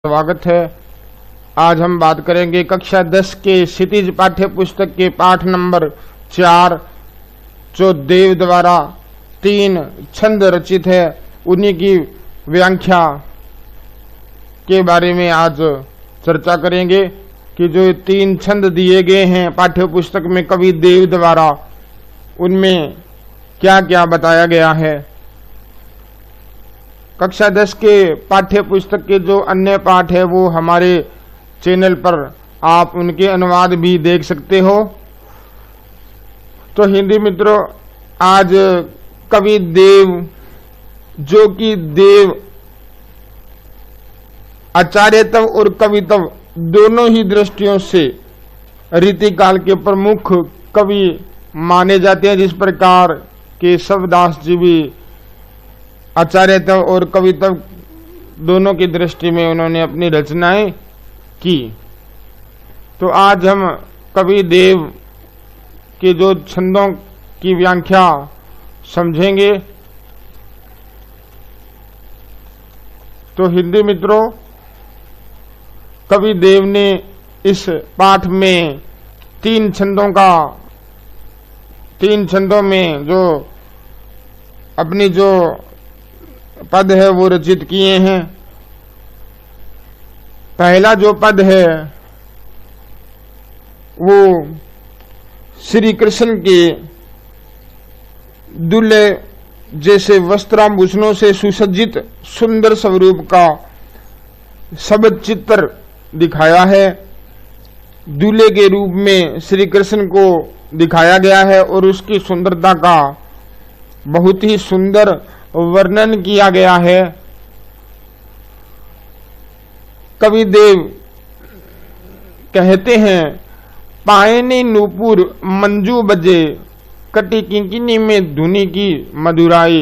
स्वागत है। आज हम बात करेंगे कक्षा 10 के क्षितिज पाठ्य पुस्तक के पाठ नंबर 4 जो देव द्वारा 3 छंद रचित है उन्हीं की व्याख्या के बारे में आज चर्चा करेंगे कि जो 3 छंद दिए गए हैं पाठ्य पुस्तक में कवि देव द्वारा, उनमें क्या क्या बताया गया है। कक्षा 10 के पाठ्य पुस्तक के जो अन्य पाठ है वो हमारे चैनल पर आप उनके अनुवाद भी देख सकते हो। तो हिंदी मित्रों, आज कवि देव जो कि देव आचार्यत्व और कवित्व दोनों ही दृष्टियों से रीतिकाल के प्रमुख कवि माने जाते हैं, जिस प्रकार के शब्दास जी भी आचार्यत्व और कवित्व दोनों की दृष्टि में उन्होंने अपनी रचनाएं की। तो आज हम कवि देव के जो छंदों की व्याख्या समझेंगे। तो हिंदी मित्रों, कवि देव ने इस पाठ में 3 छंदों में जो अपनी जो पद है वो रचित किए हैं। पहला जो पद है वो श्री कृष्ण के दुल्हे जैसे वस्त्राभूषणों से सुसज्जित सुंदर स्वरूप का शब्द चित्र दिखाया है। दूल्हे के रूप में श्री कृष्ण को दिखाया गया है और उसकी सुंदरता का बहुत ही सुंदर वर्णन किया गया है। कवि देव कहते हैं, पायनी नूपुर मंजू बजे, कटी किंकिनी में धुनी की मधुराई,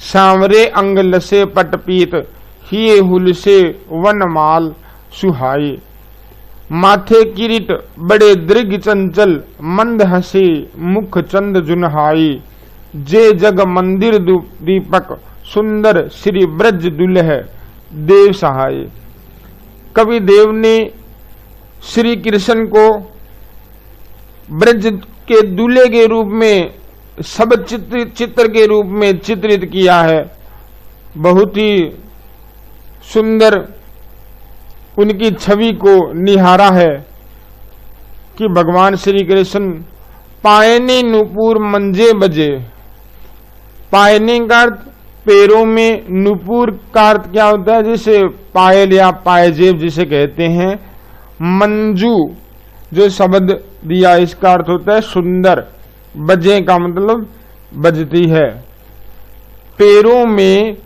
सांवरे अंग लसे पटपीत, हिये हुल से वनमाल सुहाई, माथे किरीट बड़े दृग चंचल, मंद हसी मुख चंद जुनहाई, जे जग मंदिर दीपक, सुंदर श्री ब्रज दुल्हे देव सहाय। कवि देव ने श्री कृष्ण को ब्रज के दूल्हे के रूप में शब्द चित्र के रूप में चित्रित किया है। बहुत ही सुंदर उनकी छवि को निहारा है कि भगवान श्री कृष्ण पायनी नूपुर मंजे बजे। पायनी का अर्थ पैरों में, नूपुर का अर्थ क्या होता है, जिसे पायल या पायजेब जिसे कहते हैं। मंजू जो शब्द दिया इसका अर्थ होता है सुंदर। बजे का मतलब बजती है। पैरों में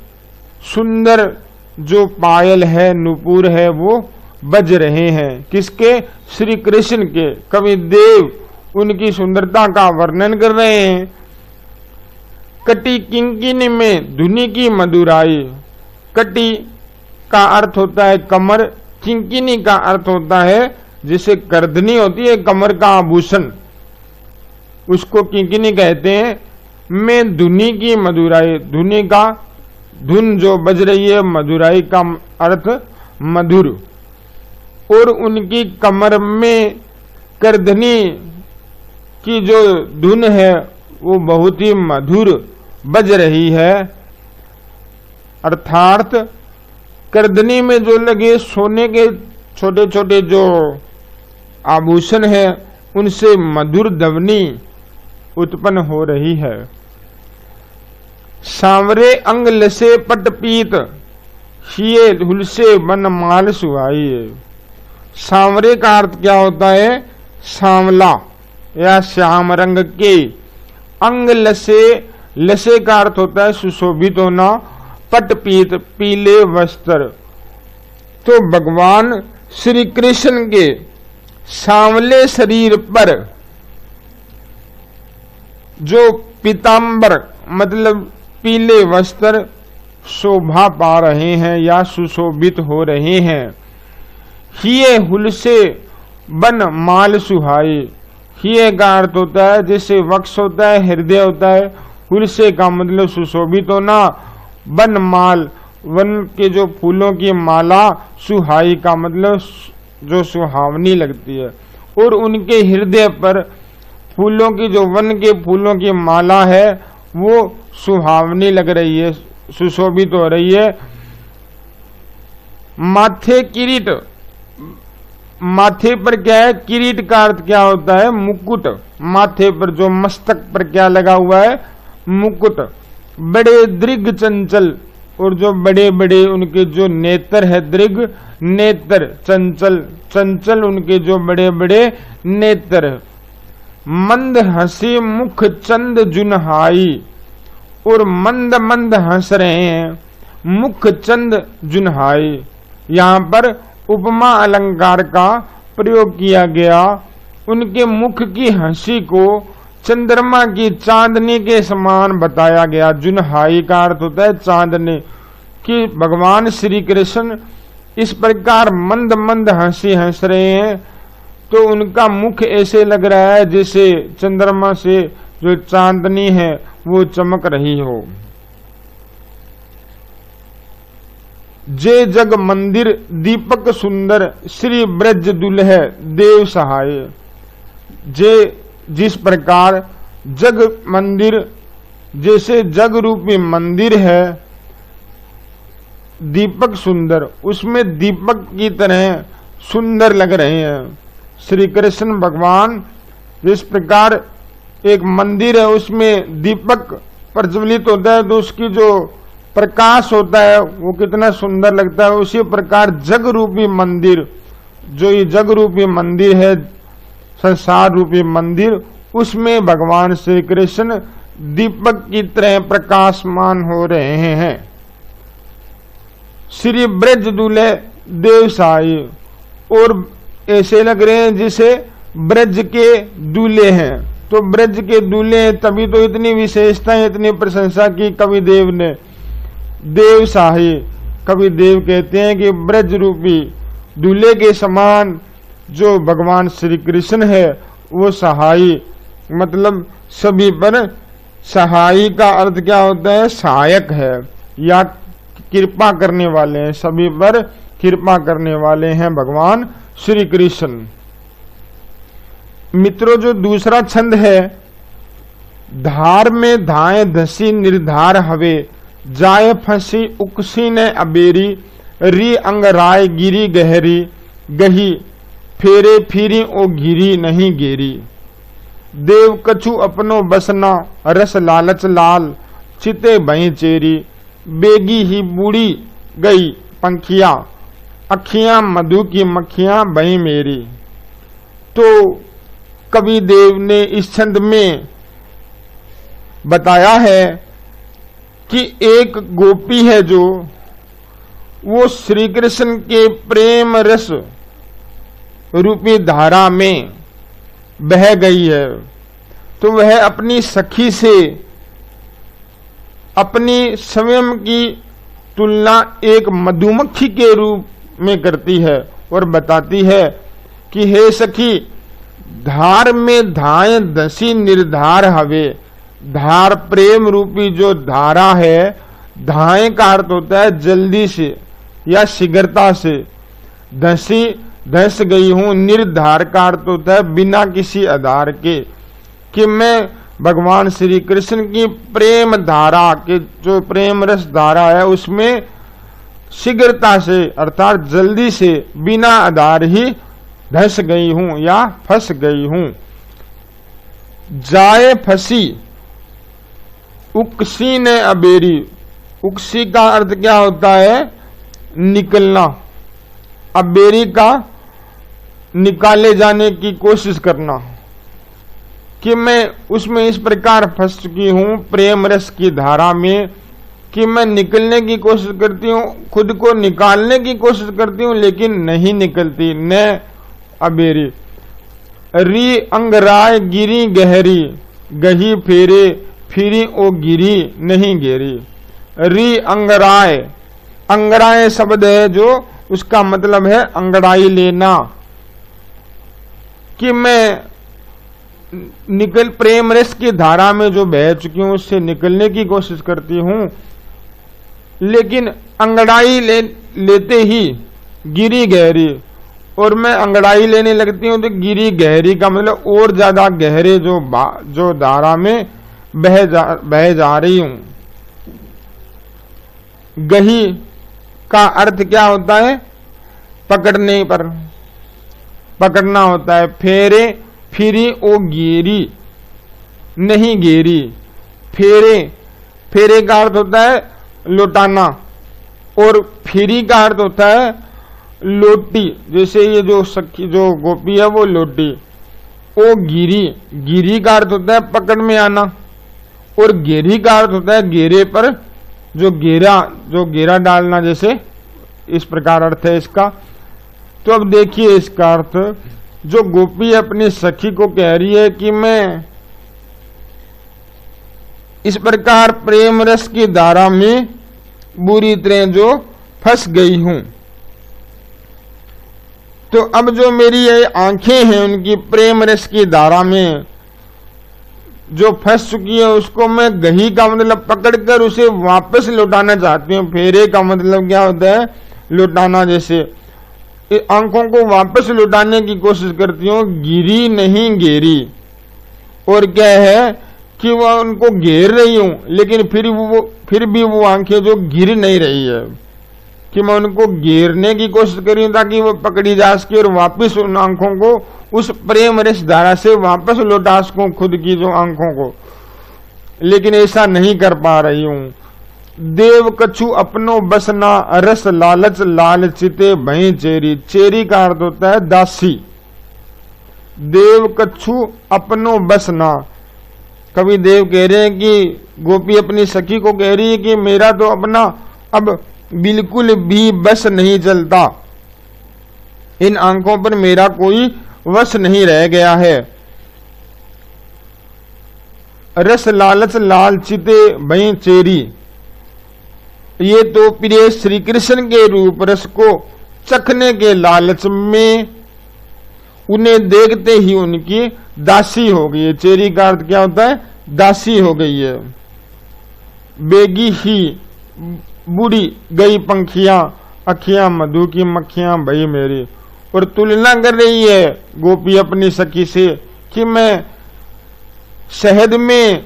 सुंदर जो पायल है, नूपुर है, वो बज रहे हैं। किसके? श्री कृष्ण के। कवि देव उनकी सुंदरता का वर्णन कर रहे हैं। कटी किंकिनी में धुनी की मधुराई। कटी का अर्थ होता है कमर, किंकिनी का अर्थ होता है जिसे करधनी होती है कमर का आभूषण, उसको किंकिनी कहते हैं। में धुनी की मधुराई, धुनी का धुन जो बज रही है, मधुराई का अर्थ मधुर। और उनकी कमर में करधनी की जो धुन है वो बहुत ही मधुर बज रही है। अर्थात करधनी में जो लगे सोने के छोटे छोटे जो आभूषण है उनसे मधुर ध्वनि उत्पन्न हो रही है। सांवरे अंग लसे पटपीत, हिये हुलसे वनमाल सुहाई। सांवरे का अर्थ क्या होता है? सांवला या श्याम रंग के। अंग लसे, लसे का अर्थ होता है सुशोभित होना। पटपीत पीले वस्त्र। तो भगवान श्री कृष्ण के सांवले शरीर पर जो पीतांबर मतलब पीले वस्त्र शोभा पा रहे हैं या सुशोभित हो रहे हैं। हिये हुल से बन माल सुहाई। हिये का अर्थ होता है जैसे वक्ष होता है, हृदय होता है। हुल से का मतलब सुशोभित होना। बन माल वन के जो फूलों की माला सुहाई का मतलब जो सुहावनी लगती है, और उनके हृदय पर फूलों की जो वन के फूलों की माला है वो सुहावनी लग रही है, सुशोभित हो रही है। माथे किरीट, माथे पर क्या है, किरीट का अर्थ क्या होता है, मुकुट। माथे पर जो मस्तक पर क्या लगा हुआ है, मुकुट। बड़े दृग चंचल, और जो बड़े बड़े उनके जो नेत्र है, दृग नेत्र, चंचल चंचल उनके जो बड़े बड़े नेत्र। मंद हंसी मुख चंद जुनहाई, और मंद मंद हंस रहे हैं, मुख चंद जुनहाई। यहाँ पर उपमा अलंकार का प्रयोग किया गया। उनके मुख की हंसी को चंद्रमा की चांदनी के समान बताया गया। जुनहाई का अर्थ होता है चांदनी, कि भगवान श्री कृष्ण इस प्रकार मंद मंद हंसी हंस रहे हैं, तो उनका मुख ऐसे लग रहा है जैसे चंद्रमा से जो चांदनी है वो चमक रही हो। जे जग मंदिर दीपक सुंदर, श्री ब्रज दुल्हे देव सहाय। जे जिस प्रकार जग मंदिर, जैसे जग रूपी मंदिर है, दीपक सुंदर, उसमें दीपक की तरह सुंदर लग रहे हैं श्री कृष्ण भगवान। जिस प्रकार एक मंदिर है उसमें दीपक प्रज्वलित होता है तो उसकी जो प्रकाश होता है वो कितना सुंदर लगता है, उसी प्रकार जग रूपी मंदिर, जो ये जग रूपी मंदिर है, संसार रूपी मंदिर, उसमें भगवान श्री कृष्ण दीपक की तरह प्रकाशमान हो रहे हैं। श्री ब्रज दूल्हे देव साई, और ऐसे लग रहे हैं जैसे ब्रज के दूल्हे हैं। तो ब्रज के दूल्हे हैं, तभी तो इतनी विशेषताएं, इतनी प्रशंसा की कवि देव ने। देव साही, कवि देव कहते हैं कि ब्रज रूपी दूल्हे के समान जो भगवान श्री कृष्ण है वो सहाई, मतलब सभी पर सहाई का अर्थ क्या होता है, सहायक है या कृपा करने वाले हैं, सभी पर कृपा करने वाले हैं भगवान श्री कृष्ण। मित्रों, जो दूसरा छंद है, धार में धाए धसी निर्धार हवे, जाए फंसी उकसी ने अबेरी, री अंगराय गिरी गहरी, गही फेरे फिरी ओ गिरी नहीं गेरी। देव कछु अपनो बसना, रस लालच लाल, चिते भई चेरी, बेगी ही बूढ़ी गई पंखिया, अखियां मधु की मक्खियां भई मेरी। तो कवि देव ने इस छंद में बताया है कि एक गोपी है जो वो श्री कृष्ण के प्रेम रस रूपी धारा में बह गई है, तो वह अपनी सखी से अपनी स्वयं की तुलना एक मधुमक्खी के रूप में करती है और बताती है कि हे सखी, धार में धाए दसी निर्धार हवे। धार प्रेम रूपी जो धारा है, धाए का अर्थ होता है जल्दी से या शीघ्रता से। धसी धस गई हूं, निर्धार का अर्थ होता है बिना किसी आधार के, कि मैं भगवान श्री कृष्ण की प्रेम धारा के जो प्रेम रस धारा है उसमें शीघ्रता से अर्थात जल्दी से बिना आधार ही धस गई हूं या फंस गई हूं। जाए फंसी उकसी ने अबेरी, उकसी का अर्थ क्या होता है, निकलना, अबेरी का निकाले जाने की कोशिश करना, कि मैं उसमें इस प्रकार फंस चुकी हूं प्रेम रस की धारा में कि मैं निकलने की कोशिश करती हूं, खुद को निकालने की कोशिश करती हूं लेकिन नहीं निकलती। न अबेरी, री अंगराय गिरी गहरी, गही फेरे फिरी ओ गिरी नहीं गेरी। री अंगराय, अंगराय शब्द है जो उसका मतलब है अंगड़ाई लेना, कि मैं निकल प्रेम रस की धारा में जो बह चुकी हूं उससे निकलने की कोशिश करती हूं, लेकिन अंगड़ाई लेते ही गिरी गहरी, और मैं अंगड़ाई लेने लगती हूं तो गिरी गहरी का मतलब और ज्यादा गहरे जो धारा में बह जा रही हूं। गही का अर्थ क्या होता है? पकड़ने पर, पकड़ना होता है। फेरे फिरी ओ गिरी, नहीं गेरी। फेरे, फेरे का अर्थ होता है लौटाना, और फिरी का अर्थ होता है लोटी। जैसे ये जो गोपी है वो लोटी। ओ गिरी, गिरी का अर्थ होता है पकड़ में आना, और गेरी का अर्थ होता है घेरे पर जो घेरा डालना, जैसे इस प्रकार अर्थ है इसका। तो अब देखिए इसका अर्थ, जो गोपी अपनी सखी को कह रही है कि मैं इस प्रकार प्रेम रस की धारा में बुरी तरह जो फंस गई हूं, तो अब जो मेरी ये आंखें हैं उनकी प्रेम रस की धारा में जो फंस चुकी है, उसको मैं गही का मतलब पकड़कर उसे वापस लौटाना चाहती हूँ। फेरे का मतलब क्या होता है? लौटाना। जैसे आंखों को वापस लौटाने की कोशिश करती हूँ, गिरी नहीं घेरी। और क्या है कि वह उनको घेर रही हूं, लेकिन फिर भी वो आंखें जो गिर नहीं रही है, कि मैं उनको घेरने की कोशिश कर रही हूं ताकि वो पकड़ी जा सके और वापस उन आंखों को उस प्रेम रस धारा से वापस लौटा सकूं खुद की जो आंखों को, लेकिन ऐसा नहीं कर पा रही हूं। देव कछु अपनो बसना, रस लालच लालचिते भई चेरी। चेरी का अर्थ होता है दासी। देव कछु अपनो बसना, कवि देव कह रहे हैं कि गोपी अपनी सखी को कह रही है कि मेरा तो अपना अब बिल्कुल भी बस नहीं चलता, इन आंखों पर मेरा कोई वश नहीं रह गया है। रस लालच लालचिते भई चेरी, ये तो प्रिय श्री कृष्ण के रूप रस को चखने के लालच में उन्हें देखते ही उनकी दासी हो गई है। चेरी का अर्थ क्या होता है? दासी हो गई है। बेगी ही बूढ़ी गई पंखियां, अखियां मधु की मक्खियां भई मेरी। और तुलना कर रही है गोपी अपनी सखी से कि मैं शहद में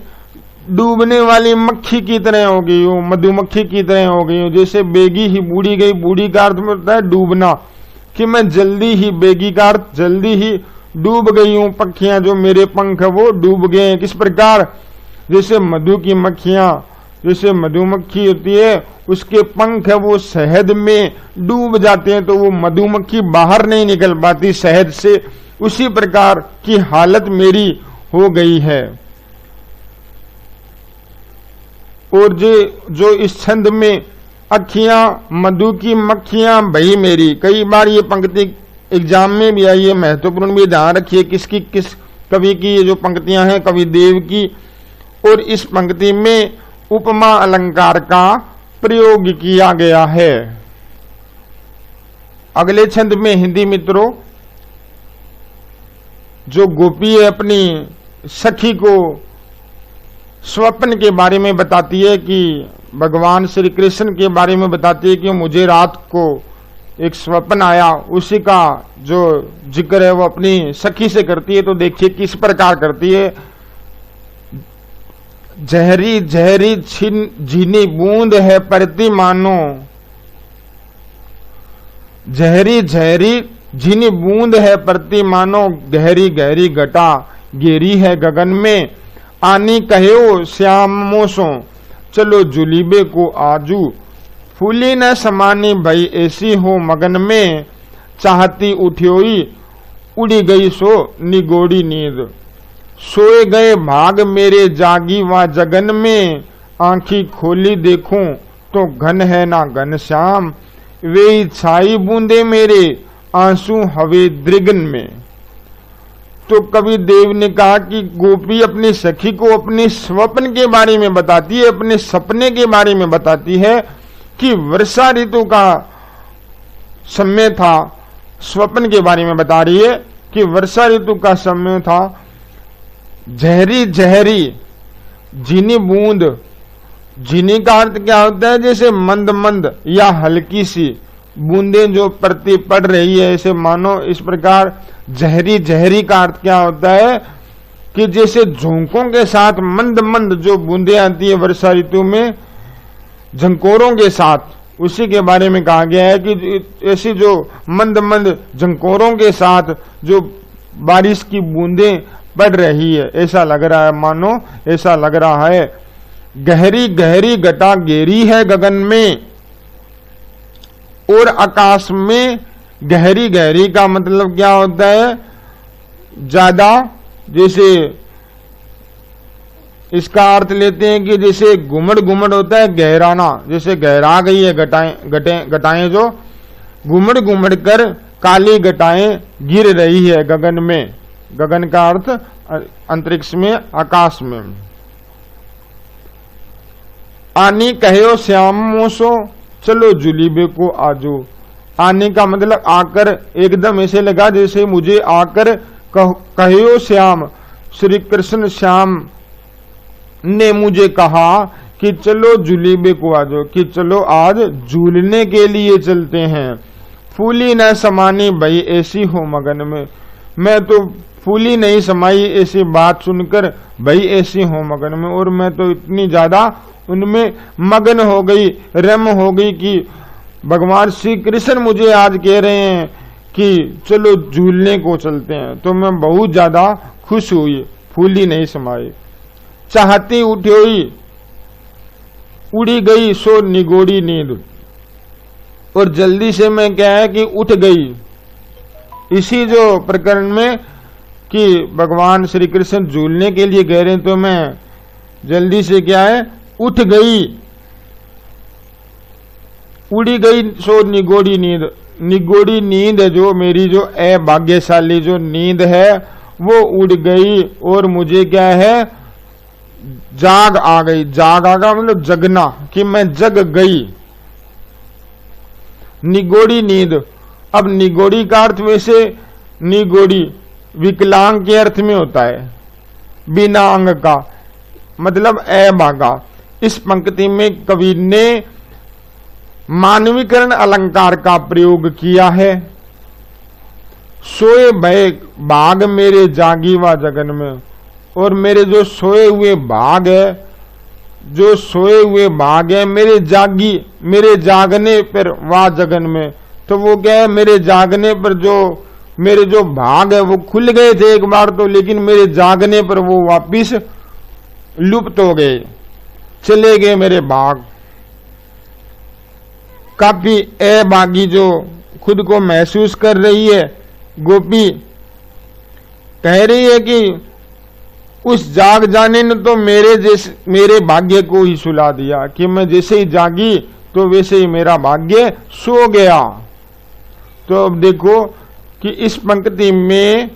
डूबने वाली मक्खी की तरह हो गई हूं, मधुमक्खी की तरह हो गई हूं। जैसे बेगी ही बूढ़ी गई, बूढ़ी का अर्थ में होता है डूबना, कि मैं जल्दी ही, बेगी का अर्थ जल्दी ही डूब गई हूं। पक्षियां जो मेरे पंख वो डूब गए हैं। किस प्रकार? जैसे मधु की मक्खियां, जैसे मधुमक्खी होती है उसके पंख है वो शहद में डूब जाते हैं तो वो मधुमक्खी बाहर नहीं निकल पाती शहद से, उसी प्रकार की हालत मेरी हो गई है। और जो इस छंद में अखियां मधु की मक्खियां भई मेरी, कई बार ये पंक्ति एग्जाम में भी आई है, महत्वपूर्ण भी ध्यान रखिए किसकी, किस कवि की ये जो पंक्तियां हैं, कवि देव की। और इस पंक्ति में उपमा अलंकार का प्रयोग किया गया है। अगले छंद में हिंदी मित्रों जो गोपी है अपनी सखी को स्वप्न के बारे में बताती है कि भगवान श्री कृष्ण के बारे में बताती है कि मुझे रात को एक स्वप्न आया, उसी का जो जिक्र है वो अपनी सखी से करती है। तो देखिए किस प्रकार करती है। जहरी जहरी झीनी बूंद है परती मानो, जहरी जहरी झीनी बूंद है परती मानो, गहरी गहरी घटा गेरी है गगन में। आनी कहो श्यामोसो चलो जुलीबे को आजू, फूली न समानी भई ऐसी हो मगन में। चाहती उठ्योई उड़ी गई सो निगोड़ी नींद, सोए गए भाग मेरे जागी व जगन में। आंखी खोली देखूं तो घन है ना घन श्याम, वे छाई बूंदे मेरे आंसू हवे दृगन में। तो कवि देव ने कहा कि गोपी अपनी सखी को अपने स्वप्न के बारे में बताती है, अपने सपने के बारे में बताती है कि वर्षा ऋतु का समय था। स्वप्न के बारे में बता रही है कि वर्षा ऋतु का समय था। जहरी जहरी झीनी बूंद झिनी का अर्थ क्या होता है? जैसे मंद मंद या हल्की सी बूंदें जो प्रति पड़ रही है, ऐसे मानो इस प्रकार। जहरी, जहरी का अर्थ क्या होता है? कि जैसे झोंकों के साथ मंद मंद जो बूंदें आती है वर्षा ऋतु में, झंकोरों के साथ, उसी के बारे में कहा गया है कि ऐसी जो मंद मंद झंकोरों के साथ जो बारिश की बूंदें पड़ रही है, ऐसा लग रहा है, मानो ऐसा लग रहा है। गहरी गहरी घटा घेरी है गगन में और आकाश में। गहरी गहरी का मतलब क्या होता है? ज्यादा, जैसे इसका अर्थ लेते हैं कि जैसे घुमड़ घुमड़ होता है गहराना, जैसे गहरा गई है घटाएं जो घुमड़ घुमड़ कर काली घटाएं गिर रही है गगन में। गगन का अर्थ अंतरिक्ष में, आकाश में। आनी कहो श्याम मोसो चलो जुलीबे को आजो। आने का मतलब आकर, एकदम ऐसे लगा जैसे मुझे आकर कहो श्याम, श्री कृष्ण श्याम ने मुझे कहा कि चलो जुलीबे को आजो, कि चलो आज झूलने के लिए चलते हैं। फूली न समानी भई ऐसी हो मगन में। मैं तो फूली नहीं समाई ऐसी बात सुनकर, भई ऐसी हो मगन में, और मैं तो इतनी ज्यादा उनमें मगन हो गई, रम हो गई कि भगवान श्री कृष्ण मुझे आज कह रहे हैं कि चलो झूलने को चलते हैं, तो मैं बहुत ज्यादा खुश हुई, फूली नहीं समाई। चाहती उठी हुई उड़ी गई सो निगोड़ी नींद, और जल्दी से मैं क्या है कि उठ गई। इसी जो प्रकरण में कि भगवान श्री कृष्ण झूलने के लिए कह रहे हैं, तो मैं जल्दी से क्या है उठ गई। उड़ी गई सो निगोड़ी नींद। निगोड़ी नींद जो मेरी जो अभाग्यशाली जो नींद है वो उड़ गई, और मुझे क्या है जाग आ गई। जाग आ गया मतलब जगना, कि मैं जग गई। निगोड़ी नींद। अब निगोड़ी का अर्थ वैसे निगोड़ी विकलांग के अर्थ में होता है, बिना अंग का, मतलब अभागा। इस पंक्ति में कवि ने मानवीकरण अलंकार का प्रयोग किया है। सोए भय भाग मेरे जागी व जगन में, और मेरे जो सोए हुए भाग है, जो सोए हुए भाग है मेरे जागी, मेरे जागने पर व जगन में, तो वो क्या है मेरे जागने पर जो मेरे जो भाग है वो खुल गए थे एक बार तो, लेकिन मेरे जागने पर वो वापिस लुप्त हो गए, चले गए मेरे भाग। काफी अभागी जो खुद को महसूस कर रही है गोपी, कह रही है कि उस जाग जाने ने तो मेरे भाग्य को ही सुला दिया, कि मैं जैसे ही जागी तो वैसे ही मेरा भाग्य सो गया। तो अब देखो कि इस पंक्ति में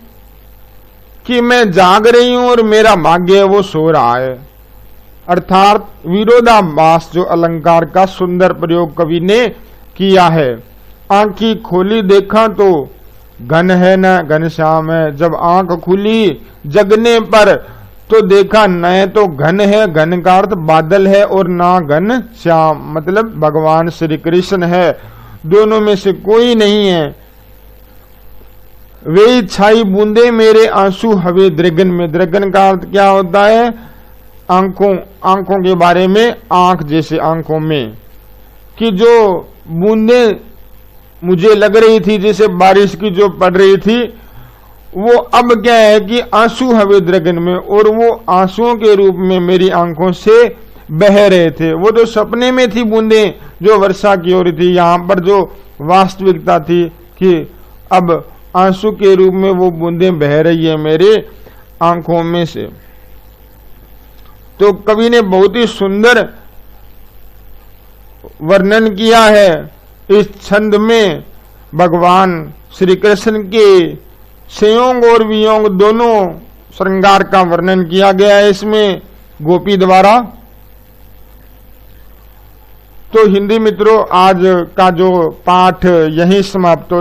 कि मैं जाग रही हूं और मेरा भाग्य वो सो रहा है, अर्थात विरोधाभास जो अलंकार का सुंदर प्रयोग कवि ने किया है। आंखी खोली देखा तो घन है न घनश्याम है। जब आंख खुली जगने पर तो देखा न तो घन है, घन का अर्थ बादल है, और ना घन श्याम मतलब भगवान श्री कृष्ण है, दोनों में से कोई नहीं है। वे छाई बूंदे मेरे आंसू हवे द्रगन में। द्रगन का अर्थ क्या होता है? आंखों के बारे में, आंख जैसे आंखों में, कि जो बूंदे मुझे लग रही थी जैसे बारिश की जो पड़ रही थी, वो अब क्या है कि आंसू हवे द्रगन में, और वो आंसुओं के रूप में मेरी आंखों से बह रहे थे। वो तो सपने में थी बूंदे जो वर्षा की हो रही थी, यहाँ पर जो वास्तविकता थी कि अब आंसू के रूप में वो बूंदें बह रही है मेरे आंखों में से। तो कवि ने बहुत ही सुंदर वर्णन किया है इस छंद में। भगवान श्री कृष्ण के संयोग और वियोग दोनों श्रृंगार का वर्णन किया गया है इसमें गोपी द्वारा। तो हिंदी मित्रों, आज का जो पाठ यहीं समाप्त होता है।